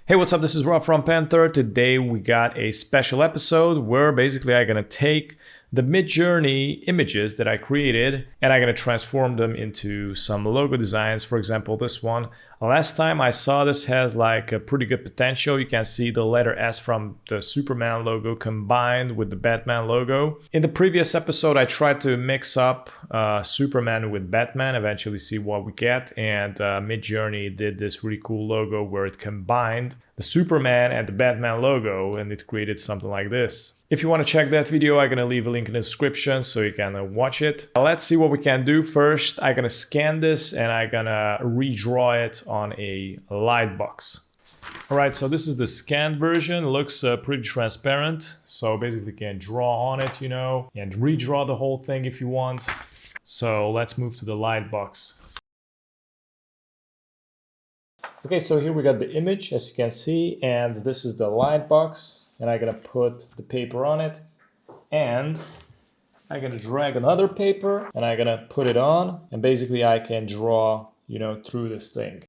Hey, what's up? This is Rob from Panther. Today we got a special episode where basically I'm gonna take the Midjourney images that I created and I'm gonna transform them into some logo designs. For example, this one. Last time I saw this has like a pretty good potential. You can see the letter S from the Superman logo combined with the Batman logo. In the previous episode, I tried to mix up Superman with Batman, eventually see what we get. And Midjourney did this really cool logo where it combined the Superman and the Batman logo and it created something like this. If you want to check that video, I'm going to leave a link in the description so you can watch it. Let's see what we can do. First, I'm going to scan this and I'm going to redraw it on a light box. All right, so this is the scanned version. It looks pretty transparent. So basically you can draw on it, and redraw the whole thing if you want. So let's move to the light box. Okay, so here we got the image, as you can see, and this is the light box. And I'm gonna put the paper on it, and I'm gonna drag another paper, and I'm gonna put it on, and basically I can draw, through this thing.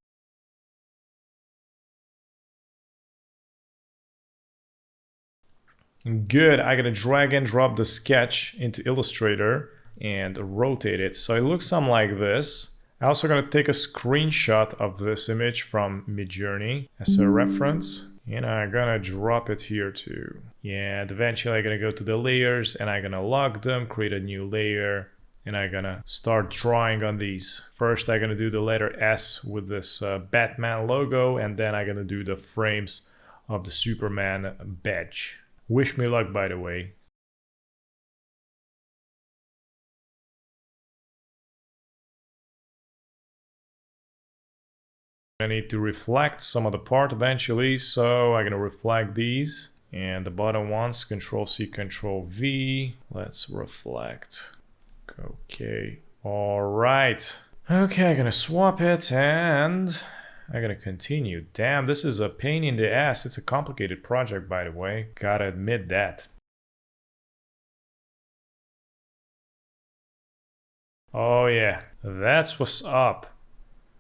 Good, I'm gonna drag and drop the sketch into Illustrator and rotate it. So it looks something like this. I'm also gonna take a screenshot of this image from Midjourney as a reference. And I'm gonna drop it here too. And eventually I'm gonna go to the layers and I'm gonna lock them, create a new layer, and I'm gonna start drawing on these. First I'm gonna do the letter S with this Batman logo, and then I'm gonna do the frames of the Superman badge. Wish me luck, by the way. I need to reflect some of the part eventually, so I'm gonna reflect these. And the bottom ones, Control-C, Control-V. Let's reflect. Okay, all right. Okay, I'm gonna swap it and I'm gonna continue. Damn, this is a pain in the ass. It's a complicated project, by the way. Gotta admit that. Oh yeah, that's what's up.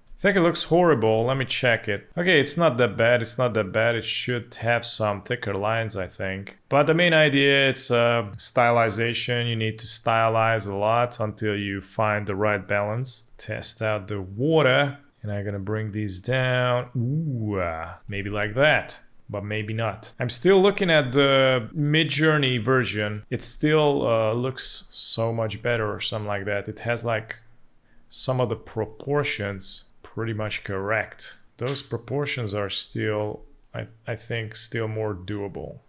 I think it looks horrible. Let me check it. Okay, it's not that bad. It's not that bad. It should have some thicker lines, I think. But the main idea is stylization. You need to stylize a lot until you find the right balance. Test out the water. And I'm gonna bring these down. Ooh, maybe like that. But maybe not. I'm still looking at the Midjourney version. It still looks so much better or something like that. It has like some of the proportions pretty much correct. Those proportions are still, I think, still more doable.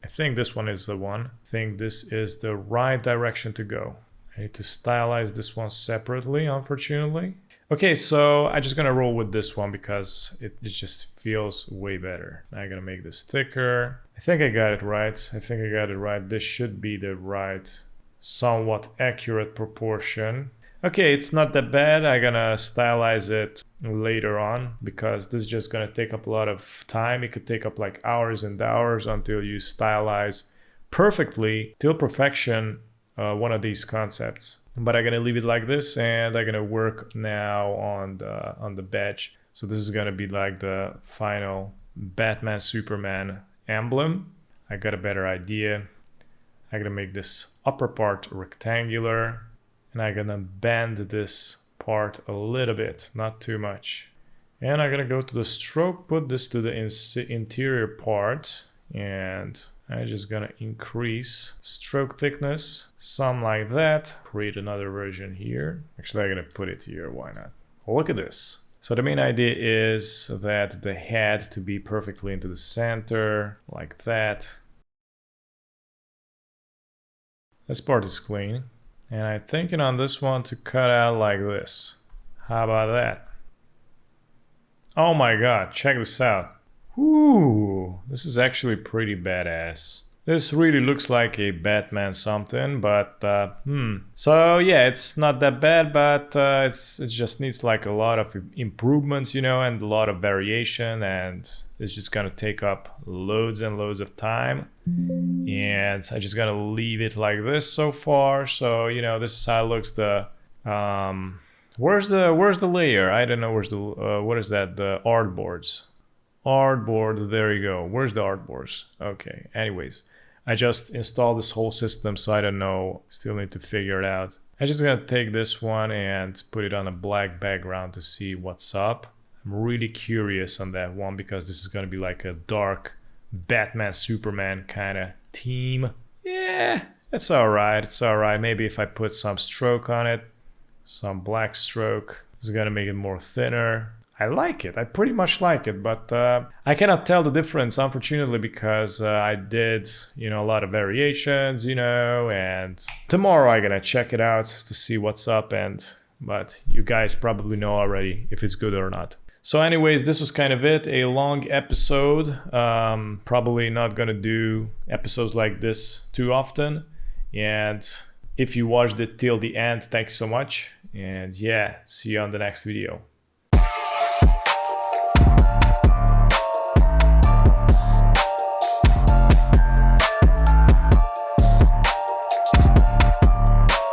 I think this one is the one. I think this is the right direction to go. I need to stylize this one separately, unfortunately. Okay, so I'm just gonna roll with this one because it just feels way better. I'm gonna make this thicker. I think I got it right. This should be the right, somewhat accurate proportion. Okay, it's not that bad. I'm gonna stylize it later on because this is just gonna take up a lot of time. It could take up like hours and hours until you stylize perfectly, till perfection, one of these concepts. But I'm gonna leave it like this and I'm gonna work now on the badge. So this is gonna be like the final Batman Superman emblem. I got a better idea. I'm gonna make this upper part rectangular. And I'm gonna bend this part a little bit, not too much. And I'm gonna go to the stroke, put this to the interior part, and I'm just gonna increase stroke thickness, some like that. Create another version here. Actually, I'm gonna put it here, why not? Look at this. So the main idea is that the head to be perfectly into the center, like that. This part is clean. And I'm thinking on this one to cut out like this. How about that? Oh my god, check this out. Ooh, this is actually pretty badass. This really looks like a Batman something, but So yeah, it's not that bad, but it just needs like a lot of improvements, and a lot of variation, and it's just gonna take up loads and loads of time. And I just gotta leave it like this so far. So this is how it looks. Where's the layer? I don't know. Where's the what is that? The artboards. Artboard, there you go. Where's the artboards? Okay, anyways. I just installed this whole system, so I don't know. Still need to figure it out. I'm just gonna take this one and put it on a black background to see what's up. I'm really curious on that one because this is gonna be like a dark Batman, Superman kind of theme. Yeah, it's alright, it's alright. Maybe if I put some stroke on it, some black stroke, it's gonna make it more thinner. I like it. I pretty much like it, but I cannot tell the difference, unfortunately, because I did, a lot of variations, and tomorrow I'm gonna check it out to see what's up. But you guys probably know already if it's good or not. So anyways, this was kind of it, a long episode. Probably not gonna do episodes like this too often. And if you watched it till the end, thanks so much. And yeah, see you on the next video.